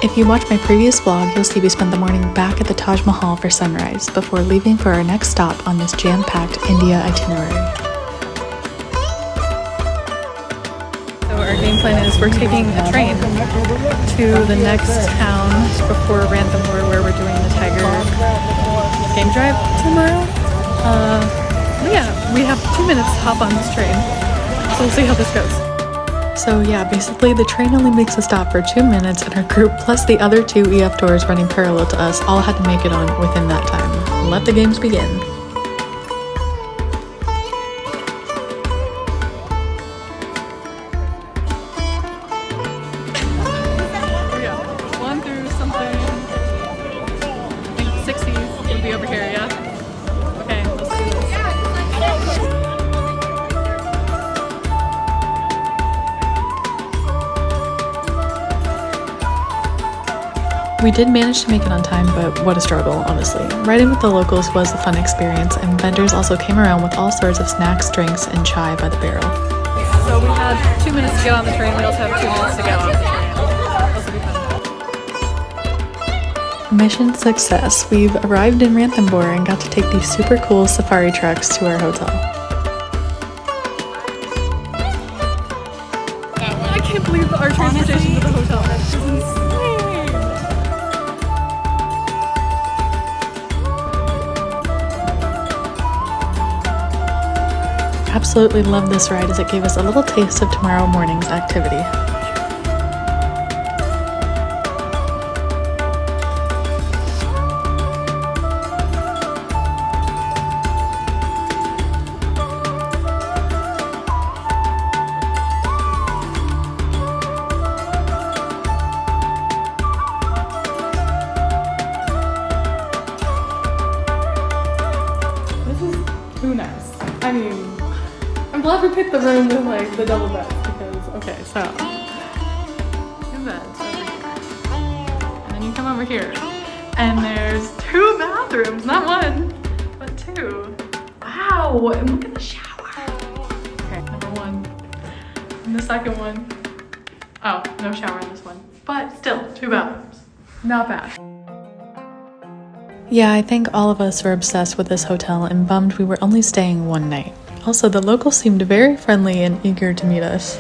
If you watch my previous vlog, you'll see we spent the morning back at the Taj Mahal for sunrise before leaving for our next stop on this jam-packed India itinerary. So our game plan is we're taking a train to the next town before Ranthambore, where we're doing the tiger game drive tomorrow. Yeah, we have 2 minutes to hop on this train, so we'll see how this goes. So yeah, basically the train only makes a stop for 2 minutes, and our group plus the other 2 EF tours running parallel to us all had to make it on within that time. Let the games begin. Yeah, 1 through something, I think 60s would be over here, yeah? Okay, let's do this. We did manage to make it on time, but what a struggle, honestly. Riding with the locals was a fun experience, and vendors also came around with all sorts of snacks, drinks, and chai by the barrel. So we had 2 minutes to get on the train, we also have 2 minutes to get off the train. Mission success. We've arrived in Ranthambore and got to take these super cool safari trucks to our hotel. I can't believe our transportation to the hotel. This is insane. Absolutely love this ride as it gave us a little taste of tomorrow morning's activity. This is too nice. I mean, I'm glad we picked the room with like the double beds because, okay, so 2 beds over here. And then you come over here and there's 2 bathrooms, not 1, but 2. Wow, and look at the shower. Okay, number 1. And the second one, oh, no shower in this one, but still 2 bathrooms. Not bad. Yeah, I think all of us were obsessed with this hotel and bummed we were only staying 1 night. Also, the locals seemed very friendly and eager to meet us.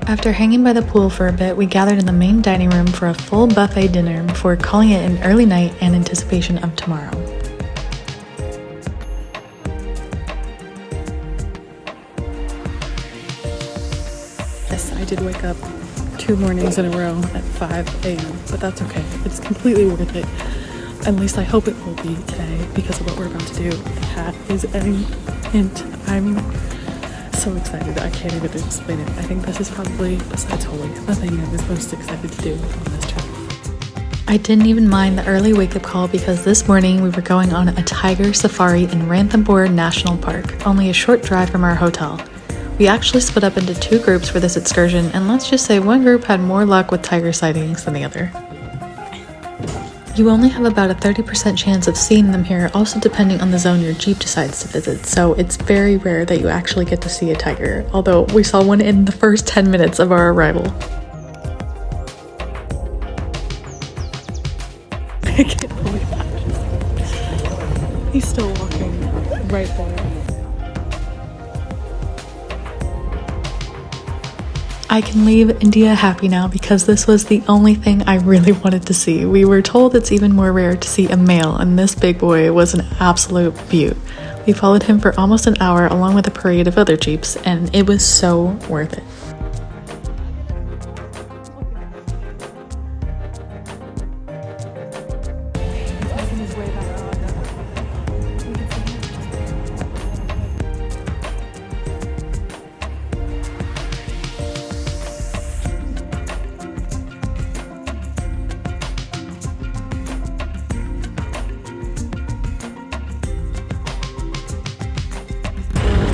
After hanging by the pool for a bit, we gathered in the main dining room for a full buffet dinner before calling it an early night in anticipation of tomorrow. Yes, I did wake up 2 mornings in a row at 5 a.m., but that's okay. It's completely worth it. At least I hope it will be today because of what we're about to do. The hat is a hint. I'm so excited. I can't even explain it. I think this is probably, besides Holi, the thing I was most excited to do on this trip. I didn't even mind the early wake-up call because this morning we were going on a tiger safari in Ranthambore National Park, only a short drive from our hotel. We actually split up into 2 groups for this excursion, and let's just say one group had more luck with tiger sightings than the other. You only have about a 30% chance of seeing them here, also depending on the zone your Jeep decides to visit, so it's very rare that you actually get to see a tiger, although we saw one in the first 10 minutes of our arrival. I can't believe that. He's still walking right there. I can leave India happy now because this was the only thing I really wanted to see. We were told it's even more rare to see a male, and this big boy was an absolute beaut. We followed him for almost an hour along with a parade of other Jeeps, and it was so worth it.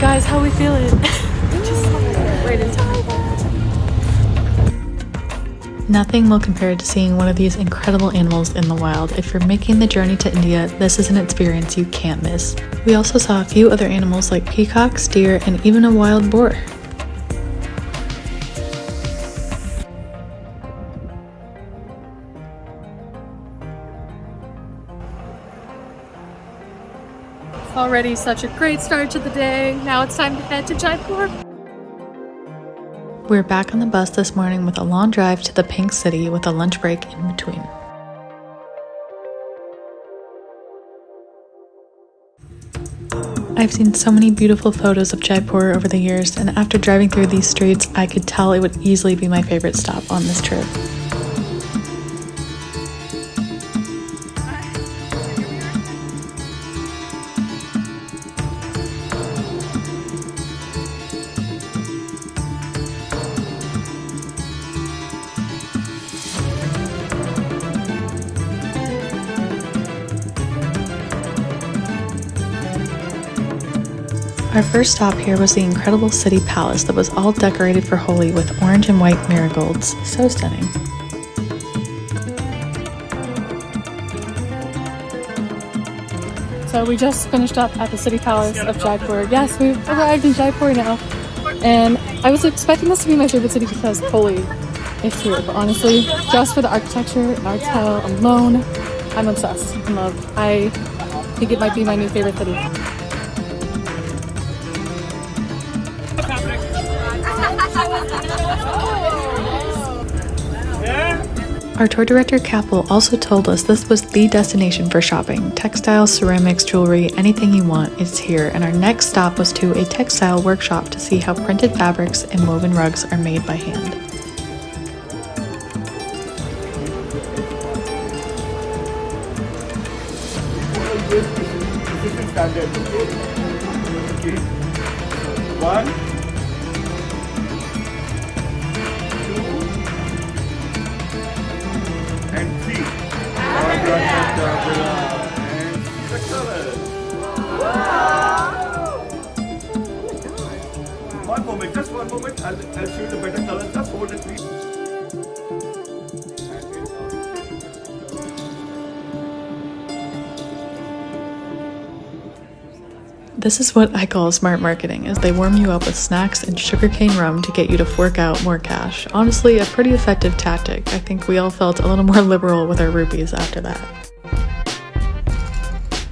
Guys, how we feeling? Just right in time. Nothing will compare to seeing one of these incredible animals in the wild. If you're making the journey to India, this is an experience you can't miss. We also saw a few other animals like peacocks, deer, and even a wild boar. Already such a great start to the day. Now it's time to head to Jaipur. We're back on the bus this morning with a long drive to the Pink City with a lunch break in between. I've seen so many beautiful photos of Jaipur over the years, and after driving through these streets, I could tell it would easily be my favorite stop on this trip. Our first stop here was the incredible city palace that was all decorated for Holi with orange and white marigolds. So stunning. So we just finished up at the city palace of Jaipur. Yes, we've arrived in Jaipur now. And I was expecting this to be my favorite city because Holi is here. But honestly, just for the architecture and art style alone, I'm obsessed. I'm in love. I think it might be my new favorite city. Our tour director Kapil also told us this was the destination for shopping. Textiles, ceramics, jewelry, anything you want, it's here. And our next stop was to a textile workshop to see how printed fabrics and woven rugs are made by hand. One moment, just one moment. I'll show you the better colors. Just hold it, please. This is what I call smart marketing, as they warm you up with snacks and sugarcane rum to get you to fork out more cash. Honestly, a pretty effective tactic. I think we all felt a little more liberal with our rupees after that.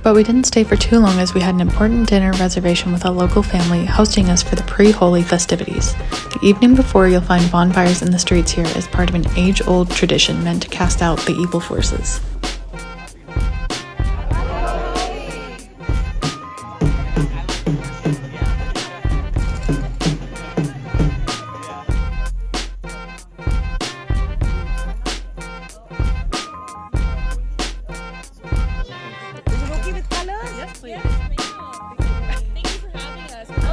But we didn't stay for too long as we had an important dinner reservation with a local family hosting us for the Pre-Holi festivities. The evening before, you'll find bonfires in the streets here as part of an age-old tradition meant to cast out the evil forces.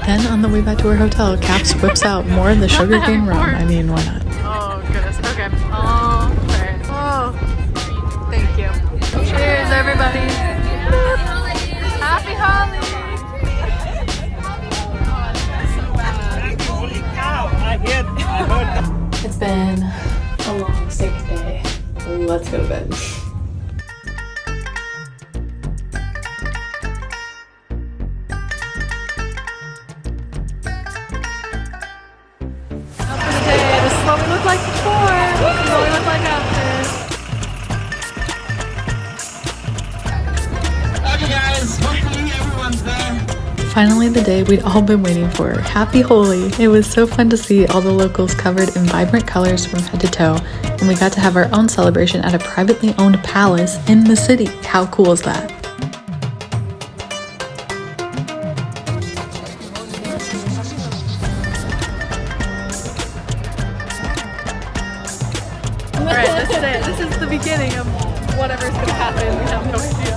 Then on the way back to our hotel, Caps whips out more of the sugarcane rum. I mean, why not? Oh goodness, okay. Oh, fair. Oh, thank you. Cheers, everybody. Happy Holi! It's been a long, sick day. Let's go to bed. What we look like before, this is what we look like after. Okay guys, hopefully everyone's there. Finally, the day we'd all been waiting for. Happy Holi! It was so fun to see all the locals covered in vibrant colors from head to toe, and we got to have our own celebration at a privately owned palace in the city. How cool is that? Alright, this is it. This is the beginning of whatever's gonna happen. We have no idea.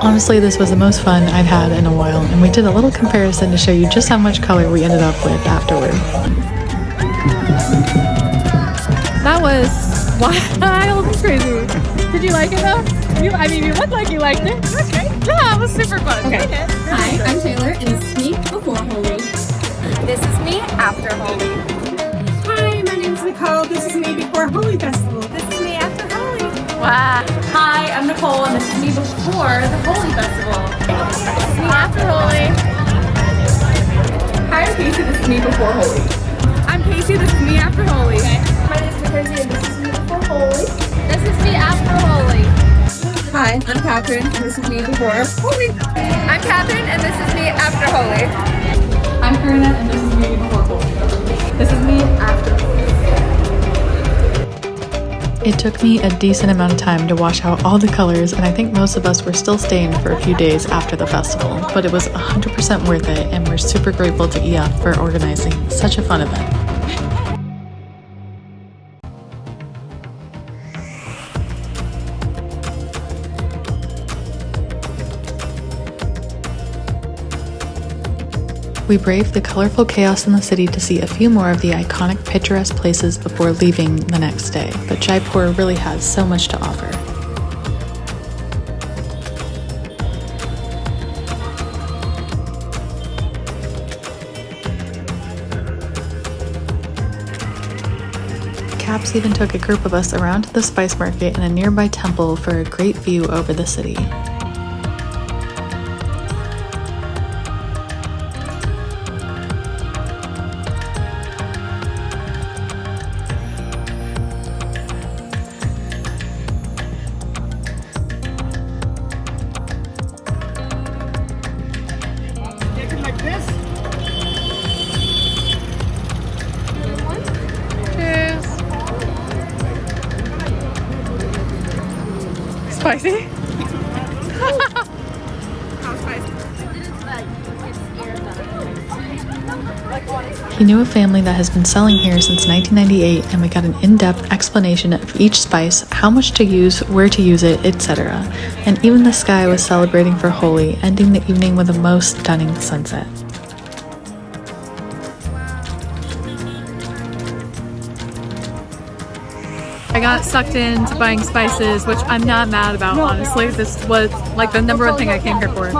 Honestly, this was the most fun I've had in a while, and we did a little comparison to show you just how much color we ended up with afterward. That was wild and crazy. Did you like it though? You looked like you liked it. Okay. Yeah, it was super fun. Okay. Hi, I'm Taylor, and this is me before Holi. This is me after Holi. Hi, my name is Nicole. This is me before Holi Festival. This is me after Holi. Wow. Hi, I'm Nicole, and this is me before the Holi Festival. This is me after Holi. Hi, I'm Casey. This is me before Holi. I'm Casey. This is me after Holi. My name is Mackenzie, and this is me before Holi. This is me after Holi. Hi, I'm Catherine, and this is me before Holi. I'm Catherine, and this is me after Holi. I'm Karina, and this is me before Holi. This is me after Holi. It took me a decent amount of time to wash out all the colors, and I think most of us were still staying for a few days after the festival, but it was 100% worth it, and we're super grateful to EF for organizing such a fun event. We braved the colorful chaos in the city to see a few more of the iconic picturesque places before leaving the next day, but Jaipur really has so much to offer. Caps even took a group of us around to the spice market and a nearby temple for a great view over the city. Spicy? He knew a family that has been selling here since 1998, and we got an in-depth explanation of each spice, how much to use, where to use it, etc. And even the sky was celebrating for Holi, ending the evening with a most stunning sunset. I got sucked into buying spices, which I'm not mad about, honestly. This was like the number one thing I came here for.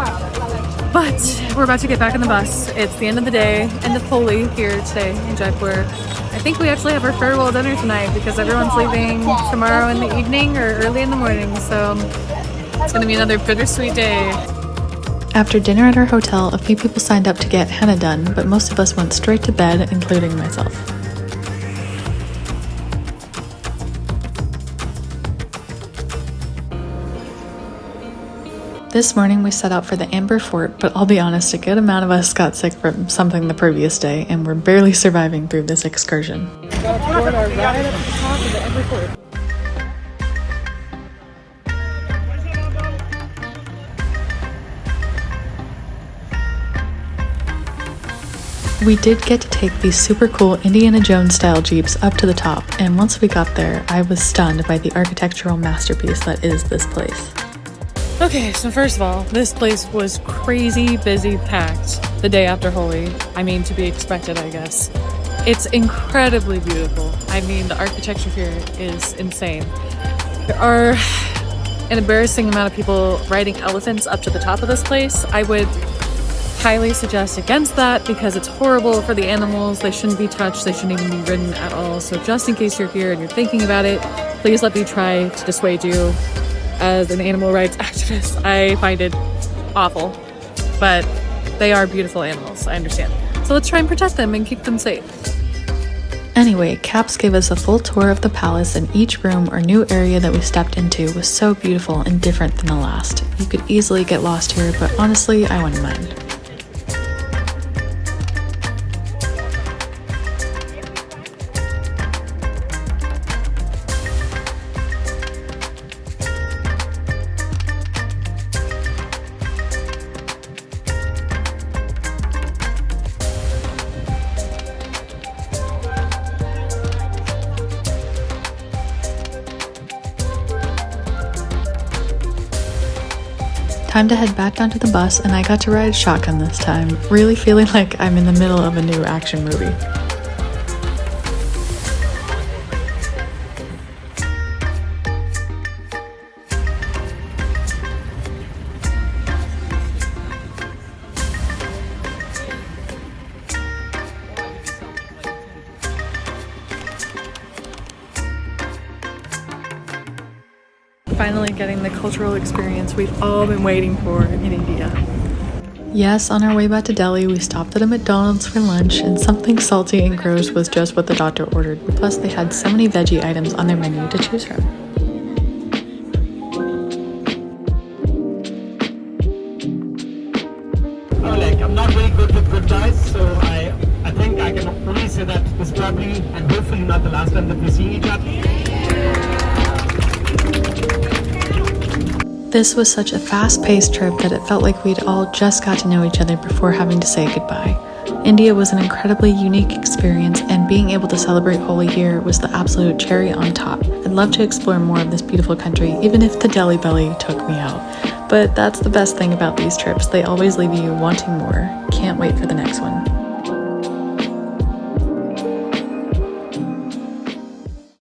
But we're about to get back on the bus. It's the end of the day, end of Holi here today in Jaipur. I think we actually have our farewell dinner tonight because everyone's leaving tomorrow in the evening or early in the morning. So it's gonna be another bittersweet day. After dinner at our hotel, a few people signed up to get henna done, but most of us went straight to bed, including myself. This morning we set out for the Amber Fort, but I'll be honest, a good amount of us got sick from something the previous day, and we're barely surviving through this excursion. We did get to take these super cool Indiana Jones style Jeeps up to the top, and once we got there, I was stunned by the architectural masterpiece that is this place. Okay, so first of all, this place was crazy busy packed the day after Holi. I mean, to be expected, I guess. It's incredibly beautiful. I mean, the architecture here is insane. There are an embarrassing amount of people riding elephants up to the top of this place. I would highly suggest against that because it's horrible for the animals. They shouldn't be touched. They shouldn't even be ridden at all. So just in case you're here and you're thinking about it, please let me try to dissuade you. As an animal rights activist, I find it awful, but they are beautiful animals, I understand. So let's try and protect them and keep them safe. Anyway, Caps gave us a full tour of the palace, and each room or new area that we stepped into was so beautiful and different than the last. You could easily get lost here, but honestly, I wouldn't mind. Time to head back onto the bus, and I got to ride shotgun this time, really feeling like I'm in the middle of a new action movie. Finally getting the cultural experience we've all been waiting for in India. Yes, on our way back to Delhi, we stopped at a McDonald's for lunch, and something salty and gross was just what the doctor ordered. Plus, they had so many veggie items on their menu to choose from. I'm not very good with good guys, so I think I can only say that this is probably and hopefully not the last time that we see each other. This was such a fast-paced trip that it felt like we'd all just got to know each other before having to say goodbye. India was an incredibly unique experience, and being able to celebrate Holi here was the absolute cherry on top. I'd love to explore more of this beautiful country, even if the Delhi belly took me out. But that's the best thing about these trips, they always leave you wanting more. Can't wait for the next one.